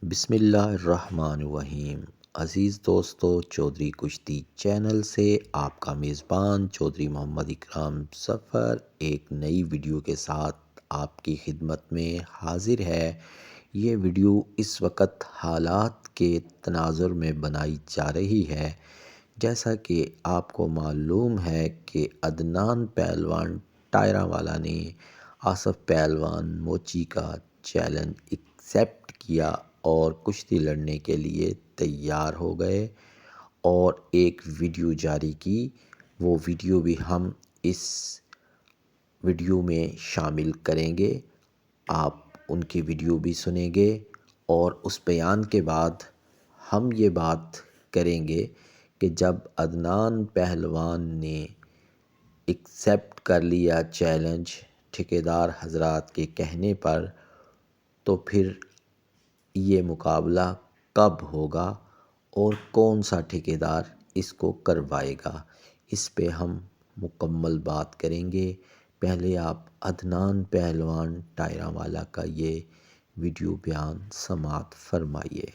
बिस्मिल्लाहिर्रहमानिर्रहीम। अज़ीज़ दोस्तों, चौधरी कुश्ती चैनल से आपका मेज़बान चौधरी मोहम्मद इकराम सफ़र एक नई वीडियो के साथ आपकी खिदमत में हाज़िर है। ये वीडियो इस वक्त हालात के तनाज़ुर में बनाई जा रही है। जैसा कि आपको मालूम है कि अदनान पहलवान टायरावाला ने आसफ़ पहलवान मोची का चैलेंज एक्सेप्ट किया और कुश्ती लड़ने के लिए तैयार हो गए और एक वीडियो जारी की। वो वीडियो भी हम इस वीडियो में शामिल करेंगे। आप उनकी वीडियो भी सुनेंगे और उस बयान के बाद हम ये बात करेंगे कि जब अदनान पहलवान ने एक्सेप्ट कर लिया चैलेंज ठेकेदार हजरात के कहने पर, तो फिर ये मुकाबला कब होगा और कौन सा ठेकेदार इसको करवाएगा, इस पे हम मुकम्मल बात करेंगे। पहले आप अदनान पहलवान टायरावाला का ये वीडियो बयान समाअत फरमाइए।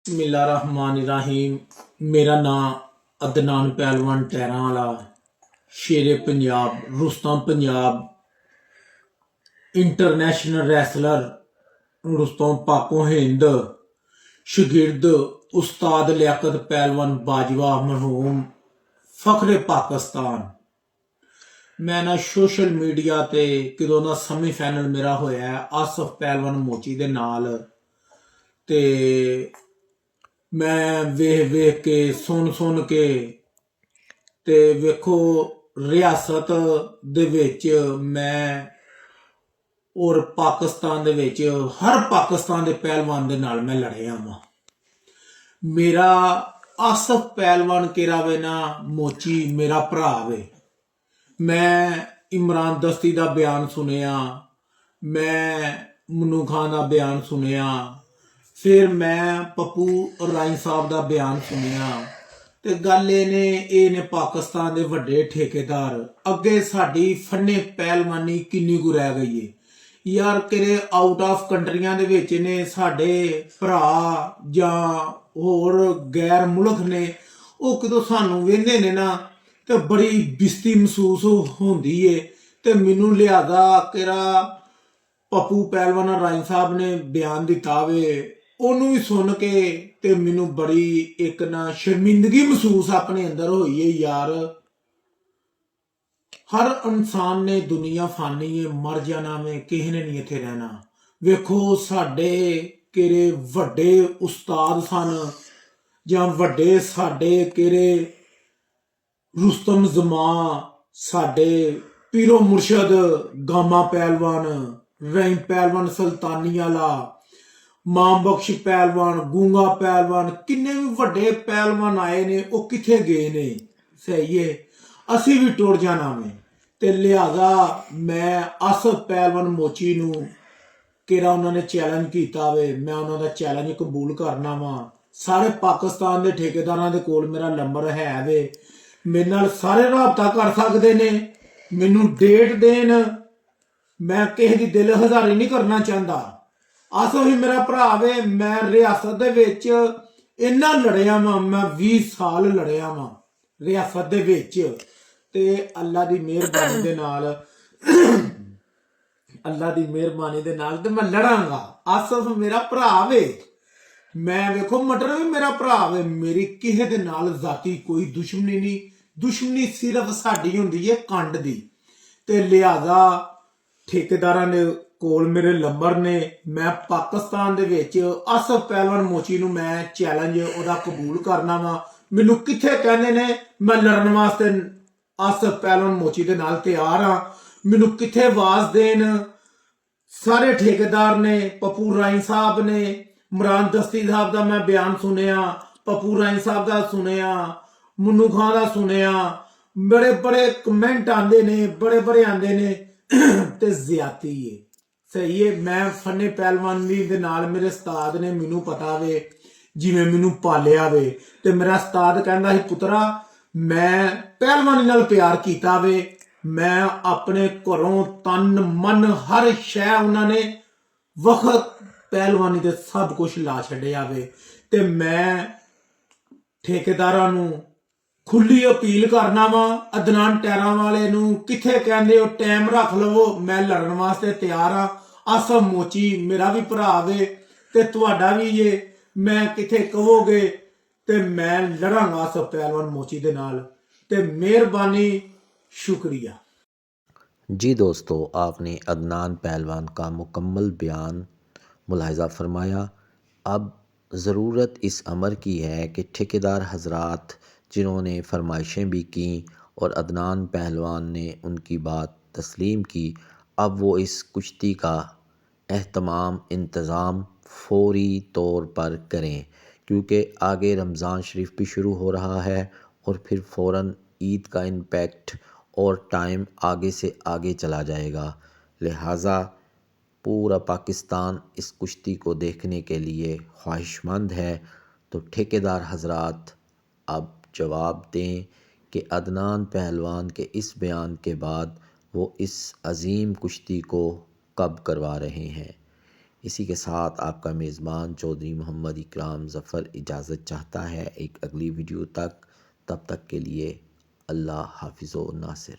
बिस्मिल्लाहिर्रहमानिर्रहीम। मेरा नाम अदनान पहलवान टायरावाला, शेरे पंजाब, रुस्तम पंजाब, इंटरनेशनल रैसलर रुस्तम पाको हिंद, शागिर्द उस्ताद लियाकत पहलवान बाजवा मरहूम, फखरे पाकिस्तान। मैं ना सोशल मीडिया ते कदों दा सेमीफाइनल मेरा होया है आसफ पहलवान मोची दे नाल, ते मैं वेख के सुन के ते वेखो रियासत दे विच मैं और पाकिस्तान दे विच हर पाकिस्तान दे पहलवान दे नाल मैं लड़िया वां। मेरा आसफ पहलवान केरा वे ना मोची मेरा भरा वे। मैं इमरान दस्ती दा बयान सुनिया, मैं मन्नू खान दा बयान सुनिया, फिर मैं पप्पू राई साहब दा बयान सुनिया। ते गल ये ने पाकिस्तान दे वड्डे ठेकेदार अगे साडी फन्ने पहलवानी किन्नी कु रह गई है यार। किरे आउट ऑफ कंट्रियां दे विच ने साडे भरा जां होर गैर मुल्क ने ओह कदों सानू वेंदे ने ना ते बड़ी बिस्ती महसूस होंदी है। ते मैनू लिहाजा किरा पप्पू पहलवान राई साहब ने बयान दिता वे, ओनू भी सुन के ते मैनू बड़ी एक ना शर्मिंदगी महसूस अपने अंदर होई है यार। हर इंसान ने दुनिया फानी है, मर जाना में, किसी ने नहीं इत्थे रहना। वेखो साडे किरे वड्डे उस्ताद सन जां वड्डे साडे किरे रुस्तम जमा, साडे पीरो मुर्शद गामा पहलवान, रहीम पहलवान सुल्तानी आला, मां बख्श पहलवान, गूंगा पहलवान, किन्ने भी वड्डे पहलवान आए ने, वो किथे गए ने। सही है, असी भी टुर जाना में। ते लिहाजा मैं आसफ पहलवान मोची नू किरा उन्होंने चैलेंज किया वे, मैं उन्होंने चैलेंज कबूल करना वा। सारे पाकिस्तान के ठेकेदारां दे कोल मेरा नंबर है वे, मेरे नाल सारे राबता कर सकते ने। मैनू डेट देन, मैं किसी दी दिल हजारी नहीं करना चाहता। आसफ ही मेरा भरा वे। मैं रियासत दे विच इन्ना लड़िया वा, मैं 20 साल लड़िया वा रियासत दे विच। ते अल्लाह दी मेहरबानी दे नाल अल्लाह दी मेहरबानी दे नाल ते मैं लड़ांगा। आसफ मेरा भरा वे। मैं वेखो मटर भी मेरा भरा वे। मेरी किसी दे नाल जाती कोई दुश्मनी नहीं, दुश्मनी सिर्फ साडी हुंदी है कंड दी। ते लिहाजा ठेकेदारां ने कोल मेरे नंबर ने। मैं पाकिस्तान दे विच आसफ पहलवान मोची नू मैं चैलेंज ओदा कबूल करना वा। मैनू किथे कहंदे ने मैं लड़न वास्ते आसफ पहलवान मोची दे नाल तैयार हाँ। मैनू किथे आवाज देन सारे ठेकेदार ने। पप्पू राई साहब ने, इमरान दस्ती साहब का मैं बयान सुनिया, पप्पू राई साहब का सुनिया, मन्नू खान का सुनिया। बड़े बड़े कमेंट आते ने, बड़े बड़े आते ने ते ज्यादती है। सही है, मैं फन्ने पहलवानी दे नाल मेरे उस्ताद ने मैनू पता वे जिवें मैनू पालिया वे। ते मेरा उस्ताद कहंदा सी पुत्रा मैं पहलवानी नाल प्यार कीता वे। मैं अपने घरों तन मन हर शै उन्होंने वक्त ਪਹਿਲਵਾਨੀ ਤੇ ਸਭ ਕੁਝ ਲਾ ਛੱਡਿਆ ਵੇ। ਤੇ ਮੈਂ ਠੇਕੇਦਾਰਾਂ ਨੂੰ ਖੁੱਲੀ ਅਪੀਲ ਕਰਨਾ ਵਾ, ਅਦਨਾਨ ਟੈਰਾਂ ਵਾਲੇ ਨੂੰ, ਕਿੱਥੇ ਕਹਿੰਦੇ ਹੋ ਟਾਈਮ ਰੱਖ ਲਵੋ, ਮੈਂ ਲੜਨ ਵਾਸਤੇ ਤਿਆਰ ਆ। ਆਸਮ ਮੋਚੀ ਮੇਰਾ ਵੀ ਭਰਾ ਵੇ ਤੇ ਤੁਹਾਡਾ ਵੀ ਜੇ, ਮੈਂ ਕਿੱਥੇ ਕਹੋਗੇ ਤੇ ਮੈਂ ਲੜਾਂਗਾ ਆਸਮ ਪਹਿਲਵਾਨ ਮੋਚੀ ਦੇ ਨਾਲ। ਤੇ ਮਿਹਰਬਾਨੀ, शुक्रिया। जी दोस्तों, आपने अदनान पहलवान का मुकम्मल बयान मुलाहिज़ा फरमाया। अब ज़रूरत इस अमर की है कि ठेकेदार हजरात जिन्होंने फरमाइशें भी की और अदनान पहलवान ने उनकी बात तस्लीम की, अब वो इस कुश्ती का एहतमाम इंतज़ाम फ़ौरी तौर पर करें, क्योंकि आगे रमज़ान शरीफ भी शुरू हो रहा है और फिर फ़ौरन ईद का इम्पैक्ट और टाइम आगे से आगे चला जाएगा। लिहाजा पूरा पाकिस्तान इस कुश्ती को देखने के लिए ख्वाहिशमंद है। तो ठेकेदार हजरात अब जवाब दें कि अदनान पहलवान के इस बयान के बाद वो इस अजीम कुश्ती को कब करवा रहे हैं। इसी के साथ आपका मेज़बान चौधरी मोहम्मद इकराम ज़फ़र इजाज़त चाहता है एक अगली वीडियो तक। तब तक के लिए अल्लाह हाफ़िज़ व नासिर।